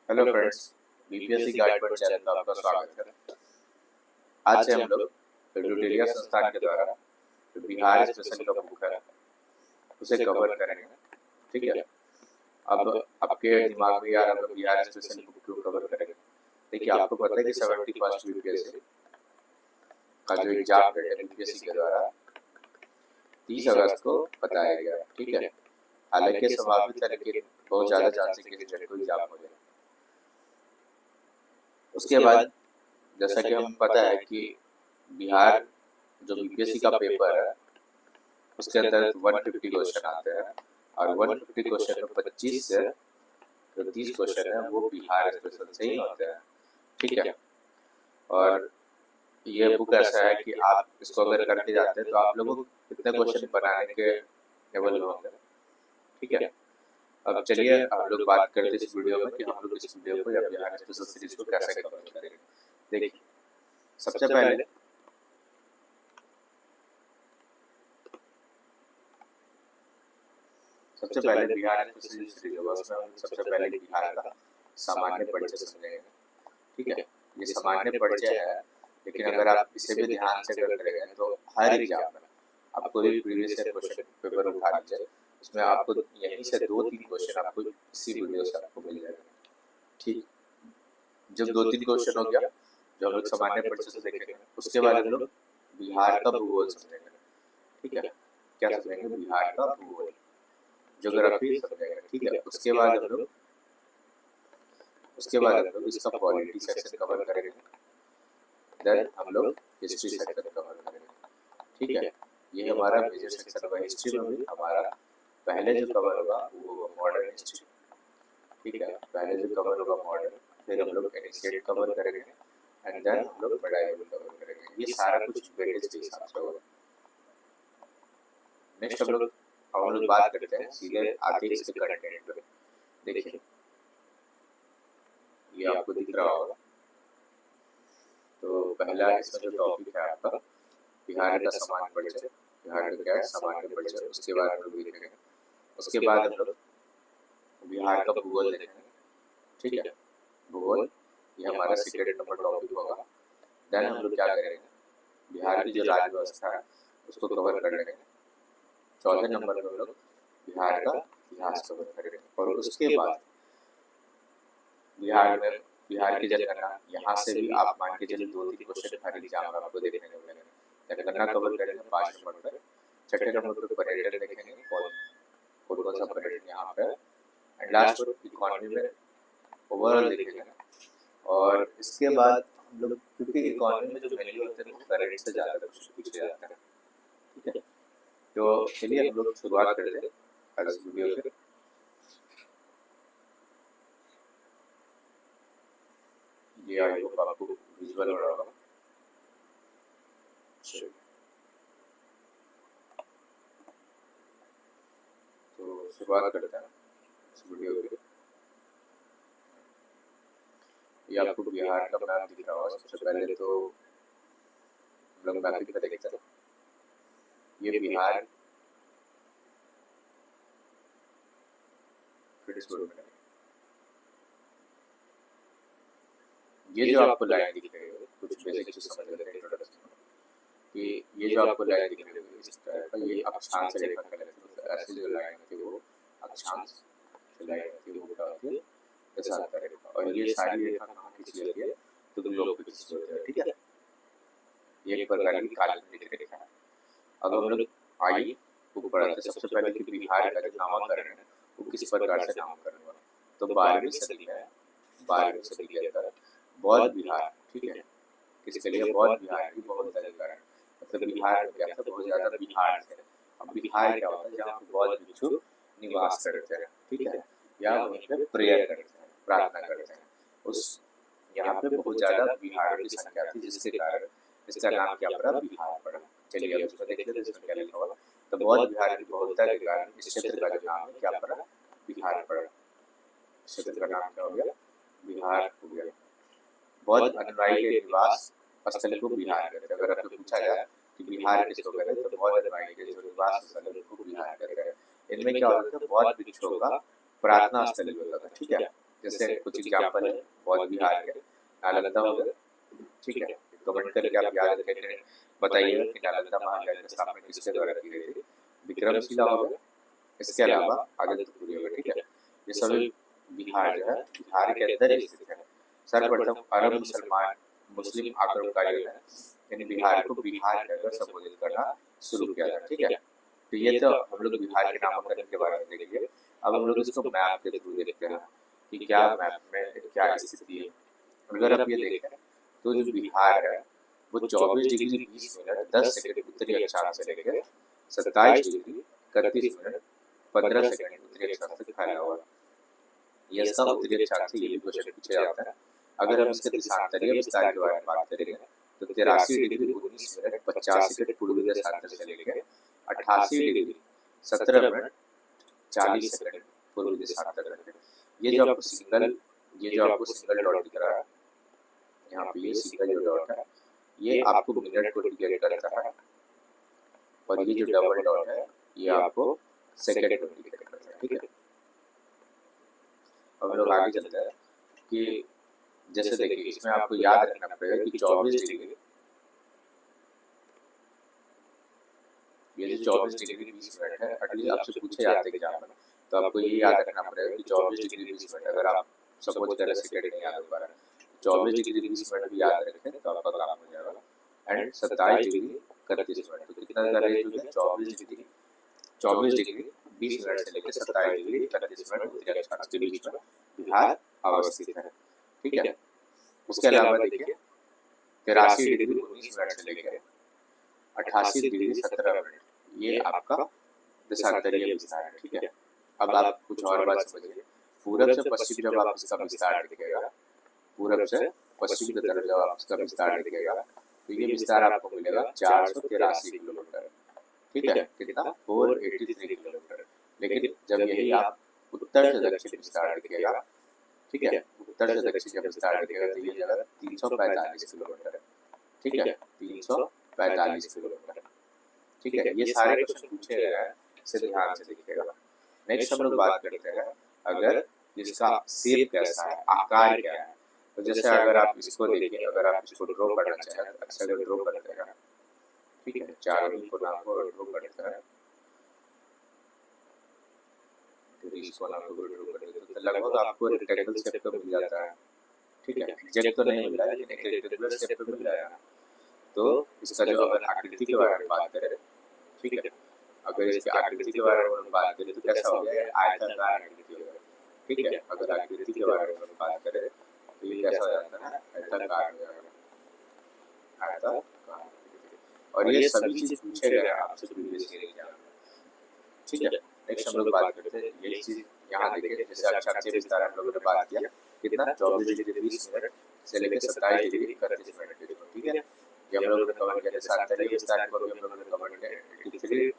Hello friends, BPSC guide पर channel में आपका स्वागत है। आज से हम लोग ट्यूटोरियल संस्थान के द्वारा जो बिहार स्पेशल का बुक है उसे कवर करेंगे। ठीक है, अब आपके दिमाग में यार अब बिहार स्पेशल बुक क्यों कवर करेंगे? देखिए, आपको पता है कि 71st बीपीएससी का जो एग्जाम डेट है बीपीएससी के द्वारा 30 अगस्त को बताया गया। ठीक है, हालांकि संभावित है लेकिन बहुत ज़्यादा चांस है कि इस डेट को एग्जाम हो जाए। उसके बाद जैसा कि हमें पता है कि बिहार जो बीपीएससी का पेपर है उसके अंदर 150 क्वेश्चन आते हैं और 150 क्वेश्चन में 25 से जो 30 क्वेश्चन है वो बिहार स्पेशल से ही होते हैं। ठीक है, और ये बुक ऐसा है कि आप इसको अगर करके जाते हैं तो आप लोगों को कितने क्वेश्चन बनाने के केवल होंगे। ठीक है, अब चलिए हम लोग बात करते हैं इस वीडियो में कि हम लोग इस वीडियो को या बिहार स्पेशल सीरीज को कैसे कवर करेंगे। देखिए, सबसे पहले बिहार स्पेशल सीरीज होगा, उसमें हम सबसे पहले बिहार का सामान्य परिचय समझेंगे। ठीक है, ये सामान्य परिचय है लेकिन अगर आप इसे भी ध्यान से अगर करेंगे तो हर एग्जाम में आप कोई प्रीवियस ईयर क्वेश्चन पेपर उठा लीजिए, उसमें आपको यहीं से 2-3 क्वेश्चन आपको इसी वीडियो से आपको मिल जाएगा। ठीक, जब 2-3 क्वेश्चन हो गया जो हम लोग सामान्य परिचय से देखेंगे, उसके बाद हम लोग बिहार का भूगोल समझेंगे। ठीक है, क्या समझेंगे? बिहार का भूगोल, ज्योग्राफी समझेंगे। ठीक है, उसके बाद हम लोग इसका पॉलिटी सेक्शन कवर करेंगे। देन हम लोग हिस्ट्री सेक्शन कवर करेंगे। ठीक है, ये हमारा मेजर सेक्शन होगा। हिस्ट्री में भी हमारा पहले जो कवर होगा वो होगा मॉडर्न हिस्ट्री। ठीक है, पहले जो कवर होगा मॉडर्न, फिर हम लोग एनिशिएट कवर करेंगे एंड देन हम लोग मेडाइवल कवर करेंगे। ये सारा कुछ वेटेज के हिसाब से होगा। नेक्स्ट हम लोग बात करते हैं सीधे आते इसके कंटेंट पे। देखिए, ये आपको दिख रहा होगा। तो पहला इसमें जो टॉपिक है आपका बिहार का सामान्य परिचय। बिहार का क्या है? सामान्य परिचय। उसके बाद हम लोग देखेंगे, उसके बाद हम लोग बिहार का भूगोल देखेंगे। ठीक है, भूगोल ये हमारा सेकेंड नंबर टॉपिक होगा। देन हम लोग क्या करेंगे? बिहार की जो राज्य व्यवस्था है उसको कवर कर लेंगे। चौथे नंबर पर हम लोग बिहार का इतिहास कवर करेंगे और उसके बाद बिहार की जनगणना, यहाँ से भी आप मान के चलिए 2-3 क्वेश्चन हर एग्जाम में आपको देखने को मिलेंगे। जनगणना कवर करेंगे 5 नंबर पर। छठे नंबर पर पर्यटन देखेंगे, कौन सा पर्यटन यहाँ पे, एंड लास्ट पर इकोनॉमी में ओवरऑल देखेंगे। और इसके बाद हम लोग, क्योंकि इकोनॉमी में जो वैल्यू होते हैं वो करंट से ज़्यादा कुछ पूछे जाते हैं। ठीक है, तो चलिए हम लोग शुरुआत करते हैं आज इस वीडियो के। ये आई होप आपको विजुअल हो रहा होगा। तो शुरुआत करते हैं इस वीडियो की। ये आपको बिहार का मैप दिख रहा होगा। सबसे पहले तो हम लोग मैपिंग पे देखते हैं। ये बिहार ये जो आपको लाइन दिख रही है, कुछ बेसिक चीज समझ लेते हैं इंट्रोडक्शन कि ये जो आपको लाइन दिख रही है इस तरह का, ये अक्षांश रेखा कहलाती है। ऐसी जो लाइन होती है वो अक्षांश लाइन होती है, वो क्या होती है? दशांतर रेखा। और ये सारी रेखा कहाँ खींची जाती है? तो ग्लोब पे खींची जाती है। ठीक है, ये एक प्रकार की काल्पनिक रेखा है। अब हम लोग आइए ऊपर बढ़ाते हैं। सबसे पहले कि बिहार का जो नामकरण है वो किस प्रकार से नामकरण हुआ? तो 12वीं सदी के अंदर बौद्ध बिहार, ठीक है, किसके लिए? बौद्ध बिहार की बौद्ध अधिकार, मतलब बिहार में क्या था? बहुत ज्यादा बिहार थे। अब बिहार क्या होता है? जहाँ पे बौद्ध भिक्षु निवास करते हैं। ठीक है, या वहीं पे प्रेयर करते हैं, प्रार्थना करते हैं। उस यहाँ पे बहुत ज्यादा बिहार की संख्या थी, जिसके कारण इसका नाम क्या पड़ा? बिहार पड़ा। चलिए अब उसमें देख लेते हैं इसमें क्या लिखा हुआ। तो बौद्ध बिहार की बहुलता के कारण इस क्षेत्र का जो नाम है क्या पड़ा? बिहार पड़ा। क्षेत्र का नाम क्या हो गया? बिहार हो गया। बौद्ध अनुयायी के निवास स्थल को बिहार कहते हैं। अगर आपको पूछा जाए कि बिहार किसको कहते हैं, तो बौद्ध अनुयायी के जो निवास स्थल है उनको बिहार कहते हैं। इनमें क्या होता था? बौद्ध भिक्षुओं का प्रार्थना स्थल भी होता था। ठीक है, जैसे कुछ एग्जाम्पल है बौद्ध बिहार के, नालंदा हो गया, ठीक है। कमेंट करके आप याद रखेंगे, बताइएगा कि नालंदा महाविद्यालय की स्थापना किसके द्वारा की गई थी। विक्रमशिला हो गया, इसके अलावा आदित्यपुरी हो गया, ठीक है। ये सभी बिहार जो है बिहार के अंदर ही स्थित है। सर्वप्रथम अरब मुस्लिम आक्रमणकारियों ने इन बिहार को बिहार कहकर संबोधित करना शुरू किया था, ठीक है। तो ये तो हम लोग बिहार के नामकरण के बारे में देखिए। अब हम लोग इसको मैप के थ्रू देखते हैं कि क्या मैप में क्या स्थिति है। अगर आप ये देखें तो जो बिहार है वो 24 डिग्री 20 मिनट 10 सेकंड उत्तरी अक्षांश से लेकर 27 डिग्री 31 मिनट 15 सेकंड उत्तरी अक्षांश तक फैला हुआ है। ये सब उत्तरी अक्षांश से ये क्वेश्चन पूछा जाता है। अगर हम इसके देशांतरीय विस्तार के बारे में बात करेंगे तो 83 डिग्री 19 मिनट 50 सेकंड पूर्वी देशांतर से लेकर 88 डिग्री 17 मिनट 40 सेकंड पूर्वी देशांतर तक। ये जो आपको सिंगल डॉट दिख रहा है यहाँ पे, ये सिंगल जो डॉट है ये आपको मिनट को इंडिकेट करता है, और ये जो डबल डॉट है ये आपको सेकंड को इंडिकेट करता है, ठीक है। अब लोग आगे चलते हैं कि जैसे देखिए इसमें आपको याद रखना पड़ेगा कि 24 डिग्री, ये जो 24 डिग्री 20 मिनट है, एटलीस्ट आपसे पूछे जाते हैं एग्जाम में, तो आपको ये याद रखना पड़ेगा कि 24 डिग्री 20 मिनट, अगर आप सपोज करें सेकंड नहीं याद हो पा रहा है, 24 डिग्री 20 मिनट भी याद रखें तो आपका काम हो जाएगा। एंड 27 डिग्री 31 मिनट, तो कितना का रेंज हो गया 24 डिग्री 20 मिनट से लेकर 27 डिग्री 31 मिनट उत्तरी अक्षांश के बीच में बिहार अवस्थित है, ठीक है। उसके अलावा देखिए 83 डिग्री 19 मिनट से लेकर 88 डिग्री 17 मिनट ये आपका देशांतरीय विस्तार है, ठीक है। अब आप कुछ और बात समझिए। पूरब से पश्चिम जब आप इसका विस्तार दिखेगा, पूरब से पश्चिम की तरफ जब आप इसका विस्तार दिखेगा तो ये विस्तार आपको मिलेगा 483 किलोमीटर, ठीक है। कितना 483 किलोमीटर। लेकिन जब यही आप उत्तर से दक्षिण विस्तार दिखेगा, ठीक है, उत्तर से दक्षिण जब विस्तार दिखेगा तो ये जगह 345 किलोमीटर है, ठीक है, 345 किलोमीटर, ठीक है। ये सारे क्वेश्चन पूछे गए हैं, इसे ध्यान से देखिएगा। नेक्स्ट हम लोग बात करते हैं अगर इसका शेप कैसा है, आकार क्या है। तो जैसे अगर आप इसको देखिए, अगर आप इसको ड्रॉ करना चाहें तो अच्छा ड्रॉ करते हैं, ठीक है, चारों को नाम को ड्रॉ करते हैं, इसको नाम को ड्रॉ करते हैं तो लगभग आपको रेक्टेंगल शेप का मिल जाता है, ठीक है। एग्जैक्ट तो नहीं मिल रहा है लेकिन एक रेक्टेंगुलर शेप में मिल जाएगा। तो इसका जो अगर आकृति के बारे में बात करें, ठीक है, अगर इसकी आकृति के बारे में बात करें तो कैसा हो गया, आयताकार आकृति हो गया, ठीक है। अगर आकृति के बारे में बात करें तो ये कैसा हो जाता है, आयताकार हो जाएगा, आयताकार। और ये सभी चीज पूछे गए आपसे प्रीवियस ईयर एग्जाम में, ठीक है। नेक्स्ट हम लोग बात करते हैं ये चीज यहाँ देखिए, जैसे अक्षांशीय विस्तार हम लोगों ने बात किया कितना 24 डिग्री 20 मिनट से लेकर 27 डिग्री 31 मिनट, ठीक है। ये हम लोगों ने कवर किया। देशांतरीय विस्तार को भी हम लोगों ने कवर किया 83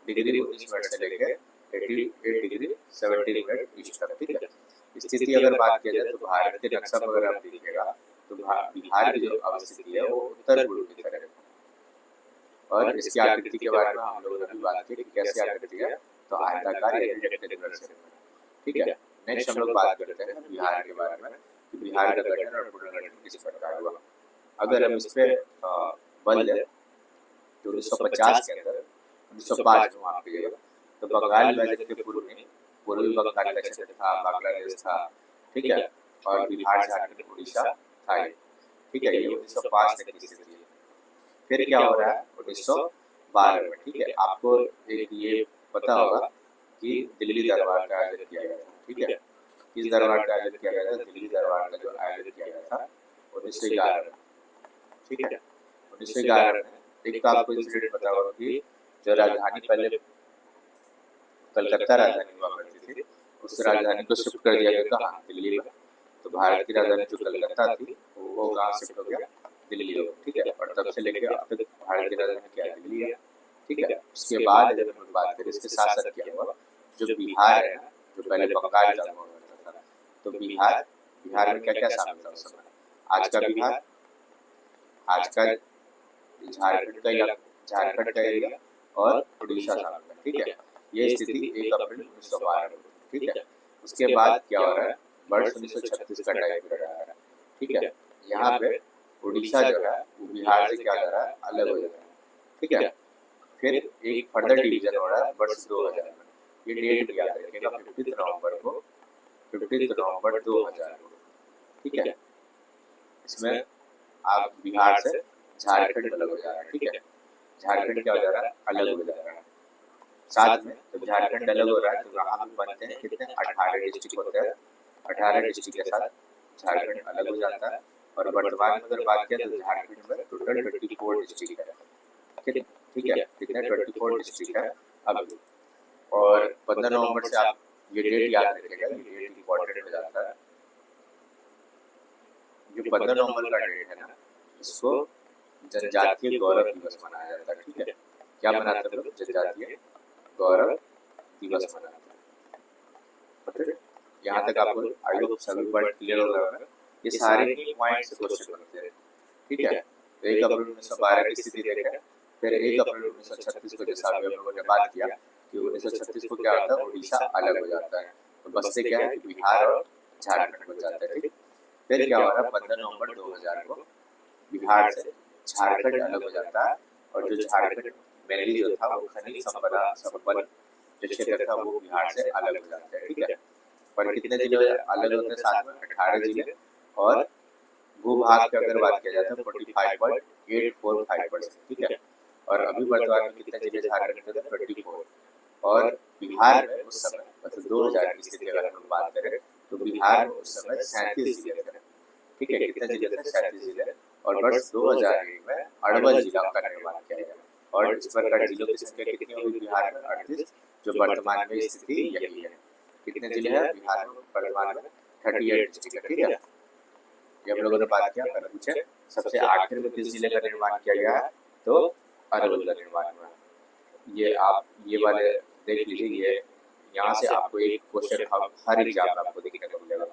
डिग्री 19 मिनट से लेकर 88 डिग्री 70 मिनट ईस्ट तक, ठीक है। स्थिति अगर बात किया जाए तो भारत के नक्शा पर अगर आप देखिएगा तो बिहार की जो अवस्थिति है वो उत्तर पूर्व की तरफ है। और इसकी आकृति के बारे में हम लोगों ने भी बात की कि कैसी आकृति है, तो आयताकार या रेक्टेंगुलर शेप, ठीक है। नेक्स्ट हम लोग बात करते हैं बिहार के बारे में कि बिहार का गठन और पुनर्गठन किस प्रकार हुआ। अगर हम इस पे बल दें तो 1950 के अंदर 1905 में वहाँ पे तो बंगाल वैलियन के पूर्व में पूर्वी बंगाल का क्षेत्र था, बांग्लादेश था, ठीक है, और बिहार झारखंड उड़ीसा था, ठीक है। ये 1905 तक की स्थिति है। फिर क्या हो रहा है 1912 में, ठीक है। आपको एक ये पता होगा कि दिल्ली दरबार का आयोजन किया गया था, ठीक है। किस दरबार का आयोजन किया गया था, दिल्ली दरबार का जो आयोजन किया गया था 1911 में, ठीक है। 1911 में एक तो आपको इंसिडेंट पता होगा कि जो राजधानी पहले कलकत्ता राजधानी हुआ करती थी, उस राजधानी को शिफ्ट कर दिया गया कहाँ, दिल्ली में। तो भारत की राजधानी जो कलकत्ता थी वो कहाँ शिफ्ट हो गया, दिल्ली हो, ठीक है। और तब से लेकर अब तक भारत की राजधानी क्या है, दिल्ली है, ठीक है। उसके बाद अगर हम बात करें इसके साथ साथ क्या हुआ, जो बिहार है ना, जो पहले बंगाल का हुआ करता था, तो बिहार में क्या क्या शामिल था उस समय, आज का बिहार, आज का झारखंड का एरिया और उड़ीसा शामिल है, ठीक है। ये स्थिति 1 अप्रैल 1912 में, ठीक है। उसके बाद क्या हो रहा है वर्ष 1936 का टाइम पीरियड आ रहा है, ठीक है। यहाँ पे उड़ीसा जो है वो बिहार से क्या जा रहा है, अलग हो जा रहा है, ठीक है। फिर एक फर्दर डिवीजन हो रहा है वर्ष 2000 में, ये डेट भी याद रखिएगा, 15 नवंबर को, 15 नवंबर 2000 को, ठीक है। इसमें आप बिहार से झारखंड अलग हो जा रहा है, ठीक है। झारखंड क्या हो जा रहा है, अलग हो जा रहा है। साथ में जब झारखंड अलग हो रहा है तो वहाँ पे बनते हैं कितने, 18 डिस्ट्रिक्ट होते हैं। 18 डिस्ट्रिक्ट के साथ झारखंड अलग हो जाता है। और वर्तमान में अगर बात किया तो झारखंड में टोटल 24 डिस्ट्रिक्ट है, ठीक है। कितने, 24 डिस्ट्रिक्ट है अभी। और 15 नवंबर से आप ये डेट याद रखिएगा, ये डेट इम्पोर्टेंट हो जाता है। जो 15 नवंबर का डेट है ना, इसको जनजातीय गौरव दिवस मनाया जाता है, ठीक है। क्या मनाते हैं लोग, जनजातीय गौरव दिवस मनाते हैं। यहाँ तक आपको आई होप सभी पॉइंट क्लियर हो गया है। ये सारे ही पॉइंट से क्वेश्चन बनते हैं, ठीक है। तो 1 अप्रैल 1912 की स्थिति देखें, फिर 1 अप्रैल 1936 को जैसा अभी हम लोगों ने बात किया कि 1936 को क्या होता है, उड़ीसा अलग हो जाता है। तो बसते क्या है कि बिहार और झारखंड बन जाता है, ठीक। फिर क्या हो रहा है, 15 नवंबर 2000 को बिहार से झारखंड अलग हो जाता है। और जो झारखंड मेनली जो था वो खनिज संपदा संपन्न जो क्षेत्र था वो बिहार से अलग हो जाता है, ठीक है। और कितने जिले अलग होते हैं साथ में, 18 जिले। और भूभाग की अगर बात किया जाए तो 45.845%, ठीक है। और अभी वर्तमान में कितने जिले झारखंड के, 24। और बिहार में उस समय मतलब 2000 की स्थिति अगर हम बात करें तो बिहार में उस समय 37 जिले थे, ठीक है। कितने जिले थे, 37 जिले। और वर्ष 2001 में 58 जिला का निर्माण किया गया। और इस प्रकार जिलों की संख्या कितनी होगी बिहार में, 38, जो वर्तमान में स्थिति यही है। कितने जिले हैं बिहार में वर्तमान में, 38 डिस्ट्रिक्ट है, ठीक है। ये हम लोगों ने बात किया। अगर पूछे सबसे आखिर में किस जिले का निर्माण किया गया है तो अरवल का निर्माण हुआ। ये आप ये वाले देख लीजिए, ये यहाँ से आपको एक क्वेश्चन हर एग्जाम में आपको देखने को मिलेगा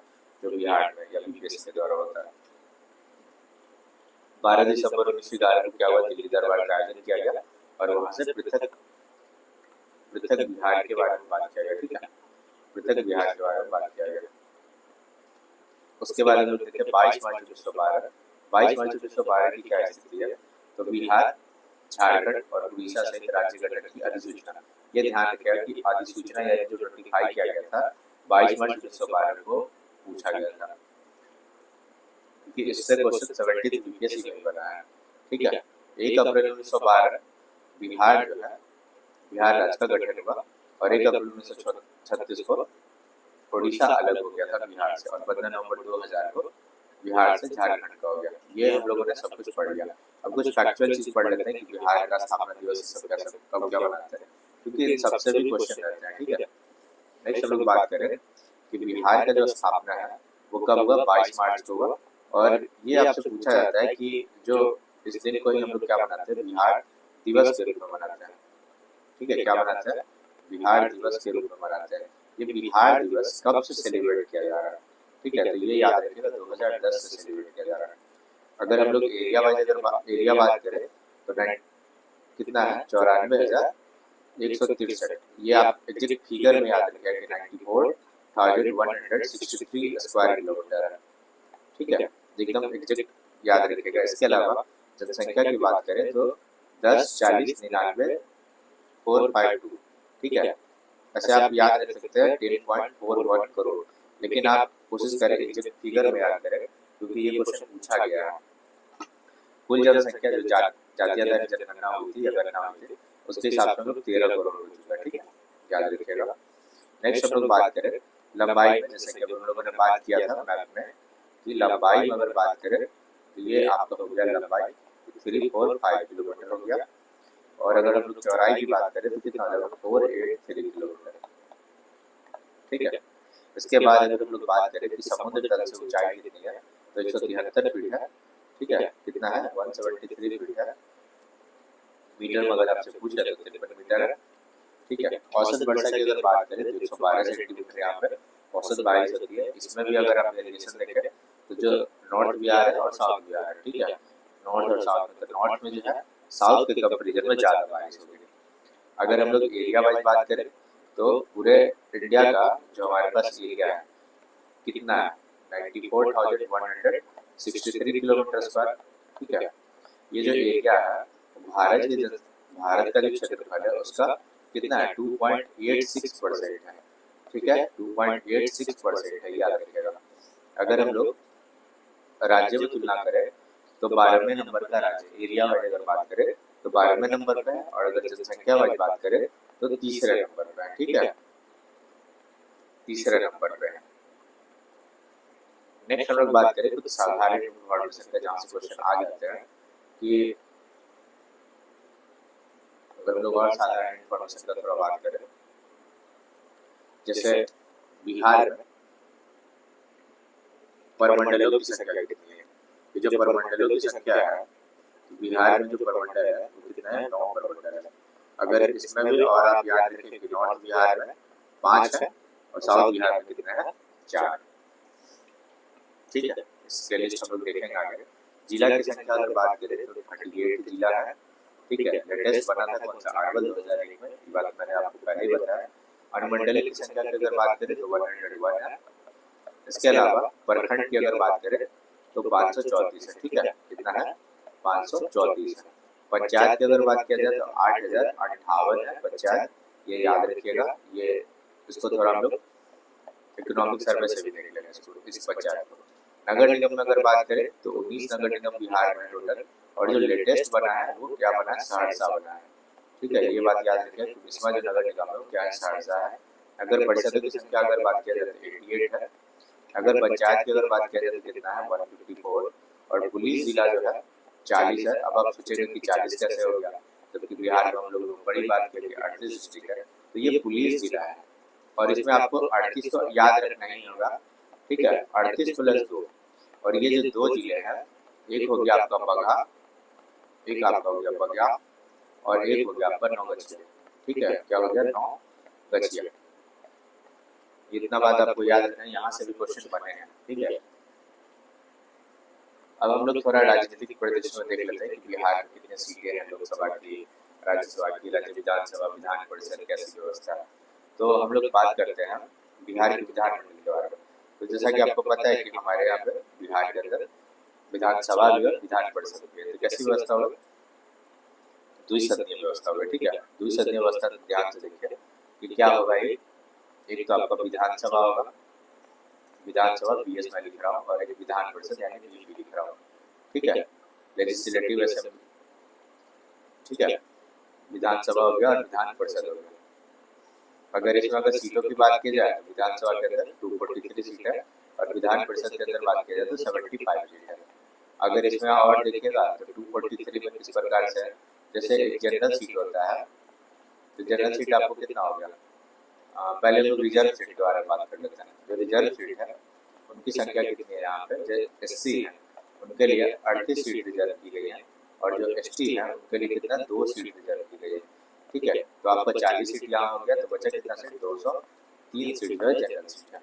जो बिहार में या यूपीएससी के द्वारा होता है। 12 दिसंबर 1911 को क्या हुआ, दिल्ली दरबार का आयोजन किया गया और वहां से पृथक बिहार के बारे में बात किया गया, ठीक है। पृथक बिहार के बारे में बात किया गया। उसके बाद हम लोग देखते हैं 22 मार्च 1912। 22 मार्च 1912 की क्या स्थिति है, तो बिहार, झारखंड और उड़ीसा सहित राज्य गठन की अधिसूचना। ये ध्यान रखिएगा कि अधिसूचना यानी जो नोटिफाई किया गया था 22 मार्च 1912 को पूछा गया था, क्योंकि इससे क्वेश्चन 70 यूपीएससी में बना है, ठीक है। 1 अप्रैल 1912 बिहार जो है, बिहार राज्य का गठन हुआ। और 1 अप्रैल 1936 को उड़ीसा अलग हो गया था बिहार से। और 15 नवंबर 2000 को बिहार से झारखंड का हो गया। ये हम लोगों ने सब कुछ पढ़ लिया। अब कुछ फैक्चुअल चीज पढ़ लेते हैं कि बिहार का स्थापना दिवस सब कैसे कब क्या मनाते हैं, क्योंकि इन सबसे भी क्वेश्चन रहते हैं, ठीक है। नेक्स्ट हम लोग बात करें कि बिहार का जो स्थापना है वो कब हुआ, 22 मार्च को हुआ। और ये आपसे पूछा जाता है कि जो इस दिन को ही हम लोग क्या मनाते हैं, बिहार दिवस के रूप में मनाते हैं, ठीक है। क्या मनाते हैं, बिहार दिवस के रूप में मनाते हैं। ये बिहार दिवस कब से सेलिब्रेट किया जा रहा है, ठीक है। तो ये याद रखिएगा 2010 से सेलिब्रेट किया जा रहा है। अगर हम लोग एरिया वाइज एरिया बात करें तो कितना है, 94,163। ये आप एग्जैक्ट फिगर में याद रखिएगा कि 94,163 स्क्वायर किलोमीटर है, ठीक है। एकदम एग्जैक्ट याद रखिएगा। इसके अलावा जनसंख्या की बात करें तो 10,40,99,452, ठीक है। ऐसे आप याद रख सकते हैं 10.41 करोड़। लेकिन आप कोशिश करें एग्जैक्ट फिगर में याद करें, क्योंकि ये क्वेश्चन पूछा गया है। कुल जनसंख्या जो जातीय दर जनगणना हुई थी या गणना हुई थी उसके हिसाब से हम लोग 13 करोड़ हो चुका है, ठीक है। याद रखिएगा। नेक्स्ट हम लोग बात करें लंबाई में, जैसे कि हम लोगों ने बात किया था मैप में कि लंबाई में अगर बात करें तो ये आपका हो गया लंबाई 345 किलोमीटर हो गया। और अगर हम लोग चौड़ाई की बात करें तो कितना हो जाएगा, 483 किलोमीटर, ठीक है। इसके बाद अगर हम लोग बात करें कि समुद्र तल से ऊंचाई कितनी है तो 173 फीट है, ठीक है। कितना है, 173 फीट है। मीटर में अगर आपसे पूछ रहे तो 53 मीटर है, ठीक है। औसत वर्षा की अगर बात करें तो 112 सेंटीमीटर यहाँ पे औसत बारिश होती है। इसमें भी अगर आप वेरिएशन देखें तो जो नॉर्थ बिहार है और साउथ बिहार है, ठीक है। नॉर्थ और साउथ में, तो नॉर्थ में जो है साउथ के कंपेरिजन में ज्यादा बारिश होगी। अगर हम लोग एरिया वाइज बात करें तो पूरे इंडिया का जो हमारे पास एरिया है कितना है 94,163 किलोमीटर स्क्वायर। ठीक है, ये जो एरिया है भारत का जो क्षेत्रफल है उसका कितना है 2.86% है। ठीक है, 2.86% है, याद रखिएगा। अगर हम लोग राज्य में तुलना करें तो 12वें नंबर का राज्य एरिया वाइज अगर बात करें तो 12वें नंबर पे है, और अगर जनसंख्या वाइज बात करें तो तीसरे नंबर पे है। ठीक है, तीसरे नंबर पे है। नेक्स्ट हम लोग बात करें कुछ साधारण इन्फॉर्मेशन का, जहाँ से क्वेश्चन आ जाते हैं कि अगर हम लोग और साधारण इन्फॉर्मेशन का थोड़ा बात करें, जैसे बिहार में परमंडलों की संख्या कितनी है। तो जो परमंडलों की संख्या है, तो बिहार में जो परमंडल है वो कितना है 9 परमंडल है। अगर इसमें भी और आप याद रखें कि नॉर्थ बिहार में 5 है और साउथ बिहार में कितना है 4। ठीक है, इसके लिस्ट हम लोग देखेंगे आगे। जिला की संख्या अगर बात करें तो 38 जिला है। ठीक है, लेटेस्ट बना था कौन सा अरवल 2001 में, ये बात मैंने आपको पहले ही बताया। अनुमंडल की संख्या की अगर बात करें तो 101 है। इसके अलावा प्रखंड की अगर बात करें तो 534 है। ठीक है, कितना है 534 है। पंचायत की अगर बात किया जाए तो 8058 है पंचायत, ये याद रखिएगा। ये इसको थोड़ा हम लोग इकोनॉमिक सर्वे से भी देख लेंगे इस पंचायत को। नगर निगम में अगर बात करें तो 19 नगर निगम बिहार में टोटल, और जो लेटेस्ट बना है वो क्या बना है सहरसा बना है। ठीक है, ये बात याद रखिए कि इसमें जो नगर निगम है वो क्या है सहरसा है। नगर परिषदों की संख्या अगर बात किया जाए तो 88 है। अगर पंचायत की अगर बात किया जाए तो कितना है 154, और पुलिस जिला जो है 40 है। अब आप सोचेंगे कि 40 कैसे हो गया, जबकि बिहार में हम लोग बड़ी बात किया कि 38 डिस्ट्रिक्ट है, तो ये पुलिस जिला है। और इसमें आपको 38 तो याद रखना ही होगा। ठीक है, 38+2, और ये जो 2 जिले हैं, एक हो गया आपका बगहा, एक आपका हो गया बगहा, और एक हो गया आपका नौगछिया। ठीक है, क्या हो गया नौगछिया। इतना बात आपको याद रखना है, यहाँ से भी क्वेश्चन बने हैं। ठीक है, अब हम लोग थोड़ा राजनीतिक परिदृश्य में देख लेते हैं कि बिहार में कितने सीटें हैं लोकसभा की, राज्यसभा की, राज्य विधानसभा, विधान परिषद, कैसी व्यवस्था है। तो हम लोग बात करते हैं बिहार के विधानमंडल के बारे में। तो जैसा कि आपको पता है कि हमारे यहाँ पे बिहार के अंदर विधानसभा भी और विधान परिषद भी है। तो कैसी व्यवस्था होगी, द्विसदनीय व्यवस्था होगी। ठीक है, द्विसदनीय व्यवस्था ध्यान से देखिए कि क्या होगा। एक तो आपका विधानसभा होगा, विधानसभा बीएस में लिख रहा हूँ, और एक विधान परिषद यानी बीपी लिख रहा हूँ। ठीक है, लेजिस्लेटिव असेंबली। ठीक है, विधानसभा हो गया और विधान परिषद हो गया। अगर इसमें अगर सीटों की बात की जाए तो विधानसभा के अंदर 243 सीट है, और विधान परिषद के अंदर बात की जाए तो 75 सीट है। अगर इसमें और देखिएगा तो 243 में किस प्रकार से, जैसे एक जनरल सीट होता है, तो जनरल सीट आपको कितना हो गया, पहले लोग रिजर्व सीट के बारे में बात कर लेते हैं। जो रिजर्व सीट है उनकी संख्या कितनी है, यहाँ पे जो एससी है उनके लिए 38 सीट रिजर्व की गई है, और जो एसटी है उनके लिए कितना 2 सीट रिजर्व की गई है। ठीक है, तो आपका 40 सीट यहाँ हो गया, तो बचा कितना सीट 203 सीट जो है जनरल सीट है।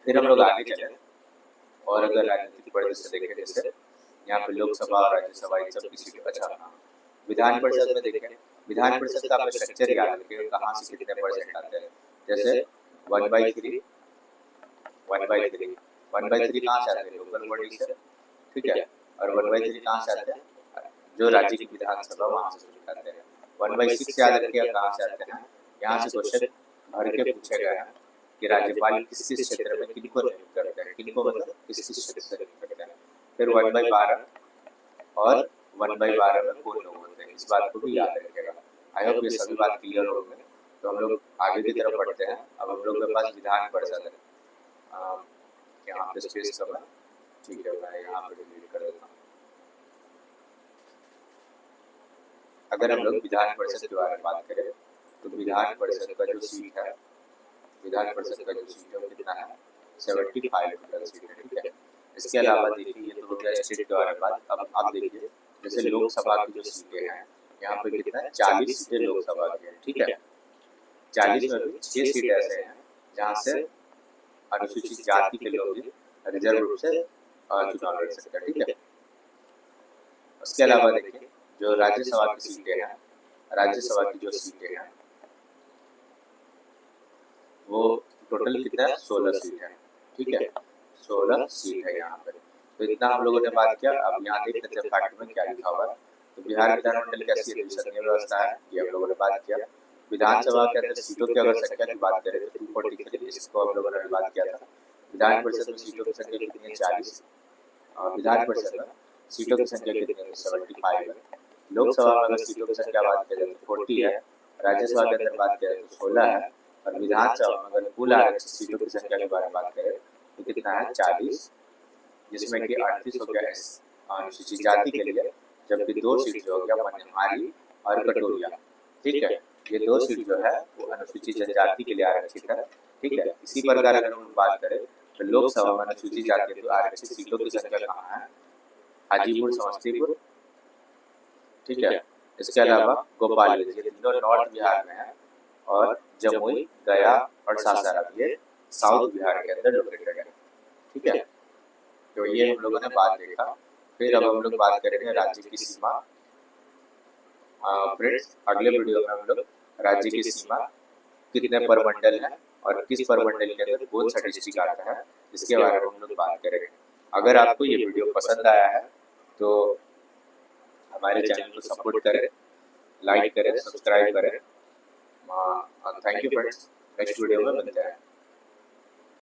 फिर हम लोग आगे चले और अगर राजनीतिक परिदृश्य देखें, जैसे यहाँ पे लोकसभा और राज्यसभा इन सब की सीट। अच्छा, विधान परिषद में देखें, विधान परिषद का आपको स्ट्रक्चर याद रखिए कहाँ से कितने परसेंट आते हैं। जैसे 1/3 कहाँ से आते हैं, लोकल बॉडी से। ठीक है, और 1/3 कहाँ से आते हैं, जो राज्य की विधानसभा वहाँ से आते हैं। 1/6 याद रखिए कहाँ से आते हैं, यहाँ से क्वेश्चन भर के पूछे गए हैं कि राज्यपाल किस किस क्षेत्र में किनको नियुक्त करते हैं, किनको मतलब किस किस क्षेत्र से नियुक्त करते हैं। फिर 1/12 और 1/12 में कौन लोग होते हैं, इस बात को भी याद रखिएगा। आई होप ये सभी बात क्लियर हो गई। तो हम लोग आगे की तरफ बढ़ते हैं। अब हम लोग के पास विधान परिषद है, यहाँ पे स्पेस कम है। ठीक है, मैं यहाँ पे डिलीट कर देता हूँ। अगर हम लोग विधान परिषद के बारे में बात करें तो विधान परिषद का जो सीट है, विधान परिषद का जो सीट है वो कितना है 75 टोटल सीट है। ठीक है, इसके अलावा देखिए ये तो हो गया स्टेट के बारे में बात। अब आप देखिए जैसे लोकसभा की जो सीटें हैं, यहाँ पे कितना है 40 सीटें लोकसभा की है। ठीक है, 40 में भी 6 सीट ऐसे हैं जहाँ से अनुसूचित जाति के लोग भी रिजर्व रूप से चुनाव लड़ सकते हैं। ठीक है, उसके अलावा देखिए जो राज्यसभा की सीटें हैं, राज्यसभा की जो सीटें हैं वो टोटल कितना है, 16 सीट है। ठीक है, 16 सीट है यहाँ पे। तो इतना हम लोगों ने बात किया। अब यहाँ देख लेते हैं फैक्ट में क्या लिखा हुआ है। तो बिहार विधानमंडल कैसी है, द्विसदनीय व्यवस्था है, ये हम लोगों ने बात किया। विधानसभा के अंदर सीटों की अगर संख्या की बात करें तो 243, इसको हम लोगों ने बात किया था। विधान परिषद में सीटों की संख्या कितनी है, 40। विधान परिषद में सीटों की संख्या कितनी है, 75 है। लोकसभा में अगर सीटों की संख्या बात करें तो 40 है। राज्यसभा के अंदर बात करें तो 16 है। और विधानसभा में अगर कुल आरक्षित सीटों की संख्या के बारे में बात करें तो कितना है, 40, जिसमें कि 38 हो गया अनुसूचित जाति के लिए, जबकि 2 सीट जो हो गया मनमारी और कटोरिया। ठीक है, ये 2 सीट जो है वो अनुसूचित जनजाति के लिए आरक्षित है। ठीक है, इसी प्रकार अगर हम बात करें तो लोकसभा में अनुसूचित जाति तो आरक्षित सीटों की संख्या कहाँ है, हाजीपुर, समस्तीपुर। ठीक है, इसके अलावा गोपालगंज, ये तीनों नॉर्थ बिहार में है, और जमुई, गया और सासाराम ये साउथ बिहार के अंदर लोकेटेड है। ठीक है, तो ये हम लोगों ने बात देखा। फिर अब हम लोग बात करेंगे राज्य की सीमा। फ्रेंड्स, अगले वीडियो में हम लोग राज्य की सीमा कितने परमंडल है और किस परमंडल के अंदर कौन सा डिस्ट्रिक्ट आता है, इसके बारे में हम लोग बात करेंगे। अगर आपको ये वीडियो पसंद आया है तो हमारे चैनल को सपोर्ट करें, लाइक करें, सब्सक्राइब करें। Thank you friends, next video में मिलते हैं।